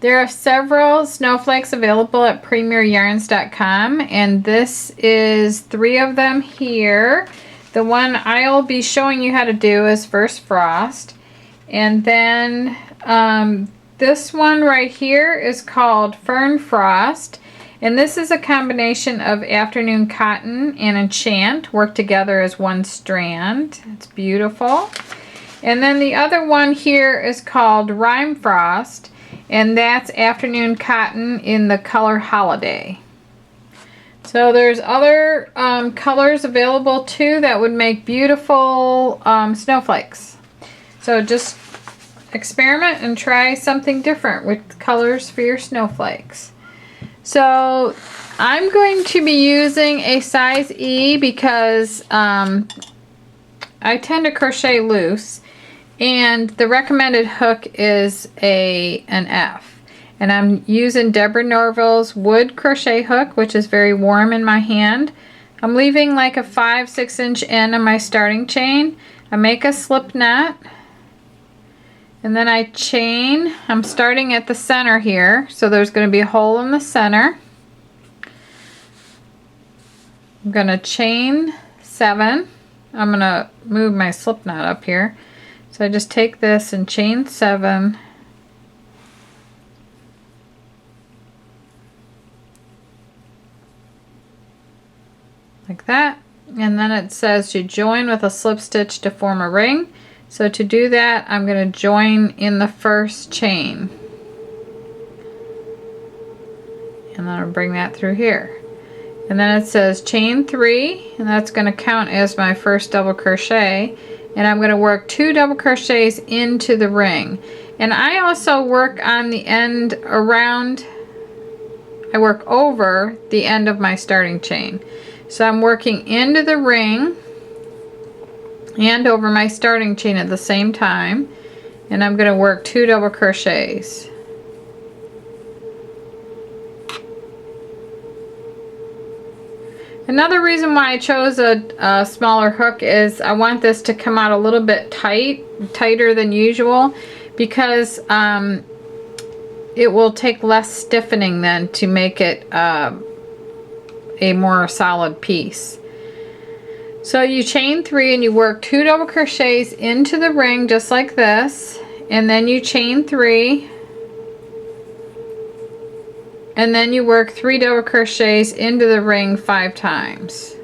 There are several snowflakes available at premieryarns.com, and this is 3 of them here. The one I'll be showing you how to do is First Frost, and then this one right here is called Fern Frost, and this is a combination of Afternoon Cotton and Enchant worked together as one strand. It's beautiful. And then the other one here is called Rime Frost, and that's Afternoon Cotton in the color Holiday. So there's other colors available too that would make beautiful snowflakes. So just experiment and try something different with colors for your snowflakes. So I'm going to be using a size E because I tend to crochet loose, and the recommended hook is an F. And I'm using Deborah Norville's wood crochet hook, which is very warm in my hand. I'm leaving like a 5-6 inch end on my starting chain. I make a slip knot, and then I chain. I'm starting at the center here, so there's going to be a hole in the center. I'm going to chain 7. I'm going to move my slip knot up here. So I just take this and chain 7. Like that. And then it says to join with a slip stitch to form a ring. So to do that, I'm going to join in the first chain. And then I'll bring that through here. And then it says chain 3, and that's going to count as my first double crochet. And I'm going to work 2 double crochets into the ring. And I also work on the end around, I work over the end of my starting chain. So I'm working into the ring and over my starting chain at the same time, and I'm going to work 2 double crochets. Another reason why I chose a smaller hook is I want this to come out a little bit tighter than usual, because it will take less stiffening then to make it a more solid piece. So you chain 3 and you work 2 double crochets into the ring just like this, and then you chain 3, and then you work 3 double crochets into the ring 5 times.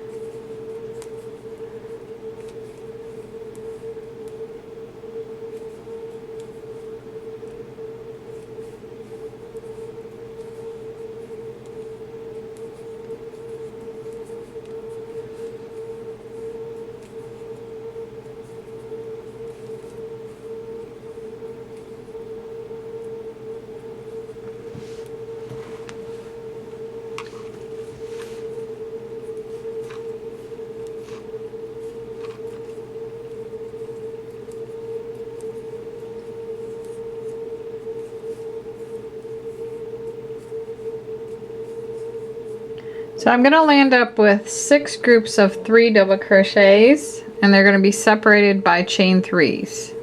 So I'm going to land up with 6 groups of 3 double crochets, and they're going to be separated by chain 3s.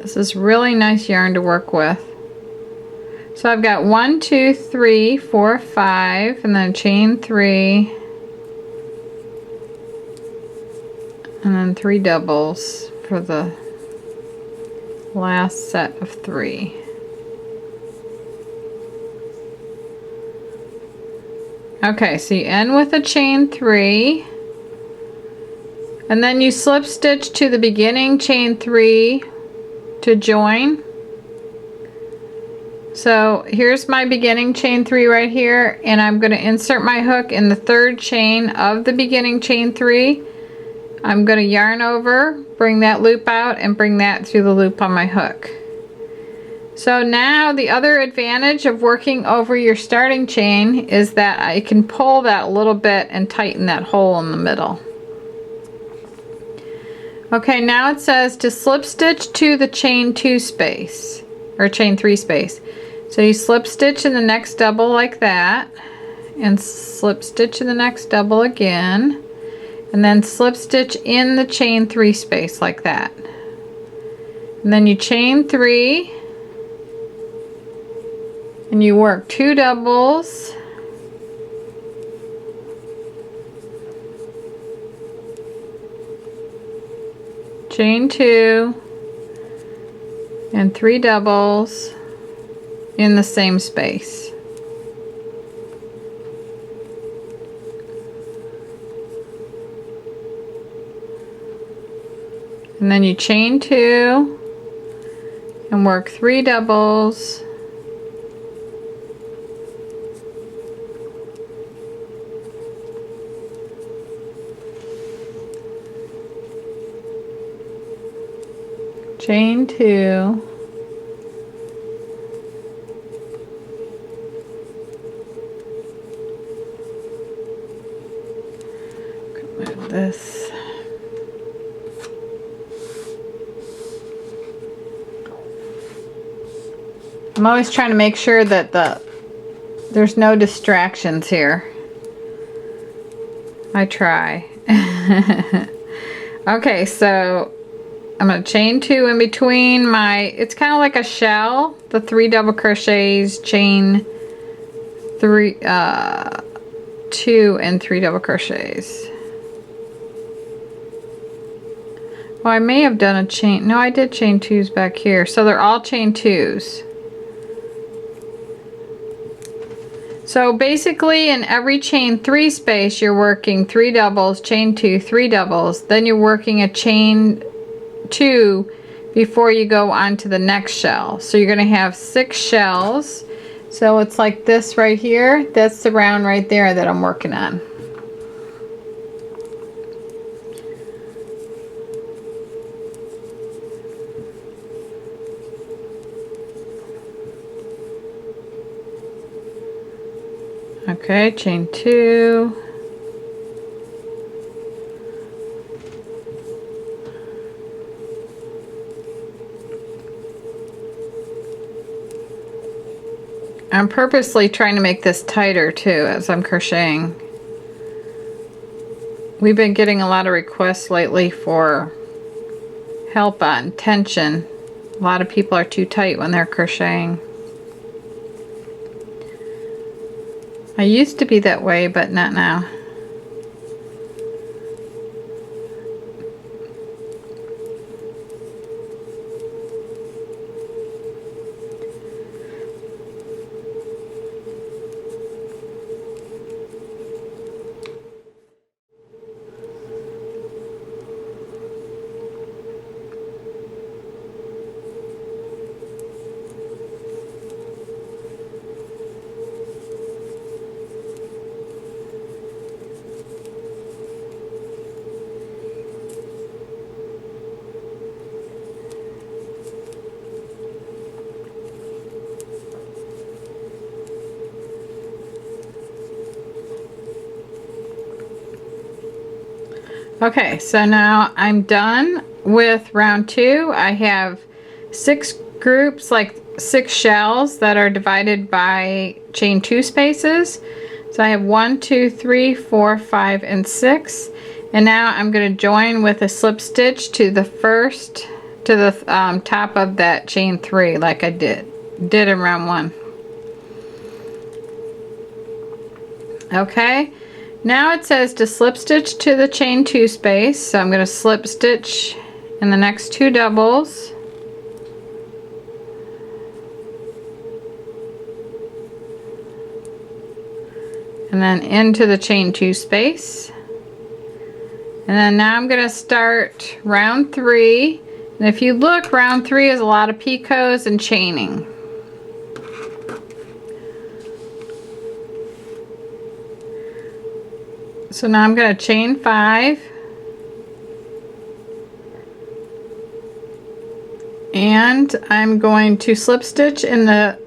This is really nice yarn to work with. So I've got 1, 2, 3, 4, 5, and then chain 3, and then 3 doubles for the last set of 3. Okay, so you end with a chain 3, and then you slip stitch to the beginning chain 3 to join. So here's my beginning chain 3 right here, and I'm going to insert my hook in the 3rd chain of the beginning chain 3. I'm going to yarn over, bring that loop out, and bring that through the loop on my hook. So now the other advantage of working over your starting chain is that I can pull that a little bit and tighten that hole in the middle. Okay, now it says to slip stitch to the chain 2 space, or chain 3 space. So you slip stitch in the next double like that, and slip stitch in the next double again, and then slip stitch in the chain 3 space like that. And then you chain 3, and you work 2 doubles, chain 2, and 3 doubles in the same space. And then you chain 2 and work 3 doubles, chain 2, move this. I'm always trying to make sure that there's no distractions here. I try. Okay, so I'm going to chain 2 in between my, it's kind of like a shell, the 3 double crochets, chain 3, 2 and 3 double crochets. Well, I may have done a chain, no, I did chain 2s back here, so they're all chain 2s. So basically in every chain 3 space you're working 3 doubles, chain 2, 3 doubles, then you're working a chain 2 before you go on to the next shell. So you're going to have 6 shells. So it's like this right here. That's the round right there that I'm working on. Okay, chain 2. I'm purposely trying to make this tighter too as I'm crocheting. We've been getting a lot of requests lately for help on tension. A lot of people are too tight when they're crocheting. I used to be that way, but not now. Okay, so now I'm done with round 2. I have 6 groups, like 6 shells that are divided by chain 2 spaces. So I have 1, 2, 3, 4, 5, and 6. And now I'm going to join with a slip stitch to the first, to the top of that chain 3 like I did in round 1. Okay. Now it says to slip stitch to the chain 2 space, so I'm going to slip stitch in the next 2 doubles, and then into the chain 2 space. And then now I'm going to start round 3, and if you look, round 3 is a lot of picots and chaining. So now I'm going to chain 5 and I'm going to slip stitch in the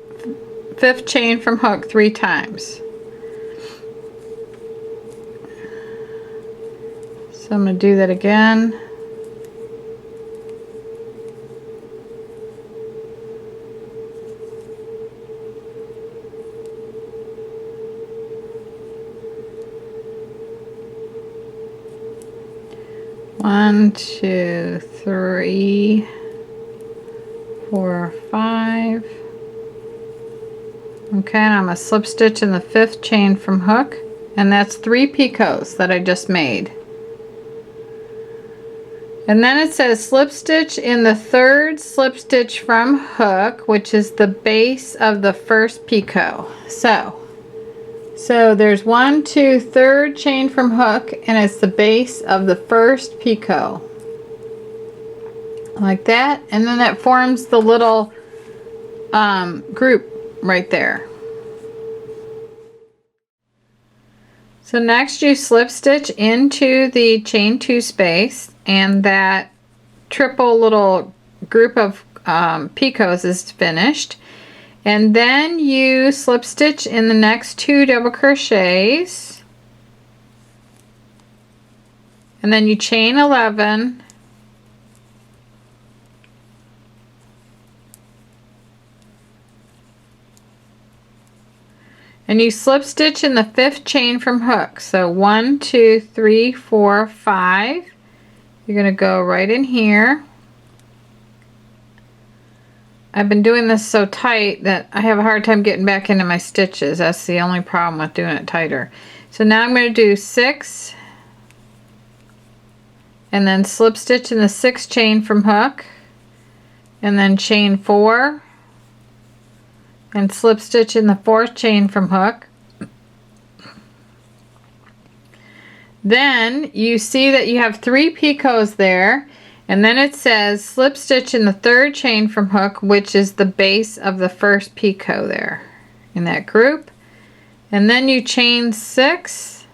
5th chain from hook 3 times. So I'm going to do that again. 1, 2, 3, 4, 5. Okay, and I'm gonna slip stitch in the 5th chain from hook, and that's 3 picots that I just made. And then it says slip stitch in the 3rd slip stitch from hook, which is the base of the 1st picot. So there's 1, 2, 3rd chain from hook, and it's the base of the 1st picot. Like that, and then that forms the little group right there. So next you slip stitch into the chain 2 space, and that triple little group of picots is finished. And then you slip stitch in the next 2 double crochets, and then you chain 11, and you slip stitch in the 5th chain from hook. So 1, 2, 3, 4, 5. You're going to go right in here. I've been doing this so tight that I have a hard time getting back into my stitches. That's the only problem with doing it tighter. So now I'm going to do 6, and then slip stitch in the 6th chain from hook, and then chain 4, and slip stitch in the 4th chain from hook. Then you see that you have 3 picots there, and then it says slip stitch in the 3rd chain from hook, which is the base of the 1st picot there in that group. And then you chain 6,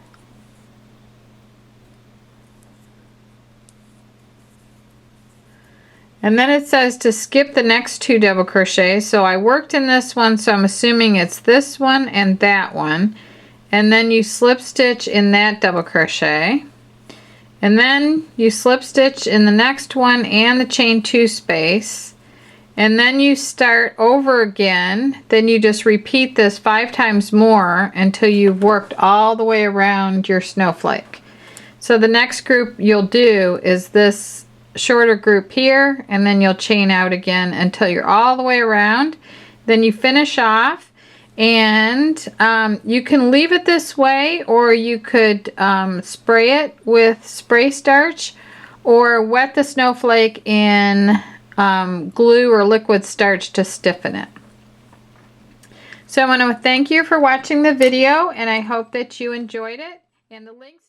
and then it says to skip the next 2 double crochets. So I worked in this one, so I'm assuming it's this one and that one. And then you slip stitch in that double crochet, and then you slip stitch in the next one and the chain 2 space, and then you start over again. Then you just repeat this 5 times more until you've worked all the way around your snowflake. So the next group you'll do is this shorter group here, and then you'll chain out again until you're all the way around. Then you finish off. And you can leave it this way, or you could spray it with spray starch, or wet the snowflake in glue or liquid starch to stiffen it. So I want to thank you for watching the video, and I hope that you enjoyed it. And the links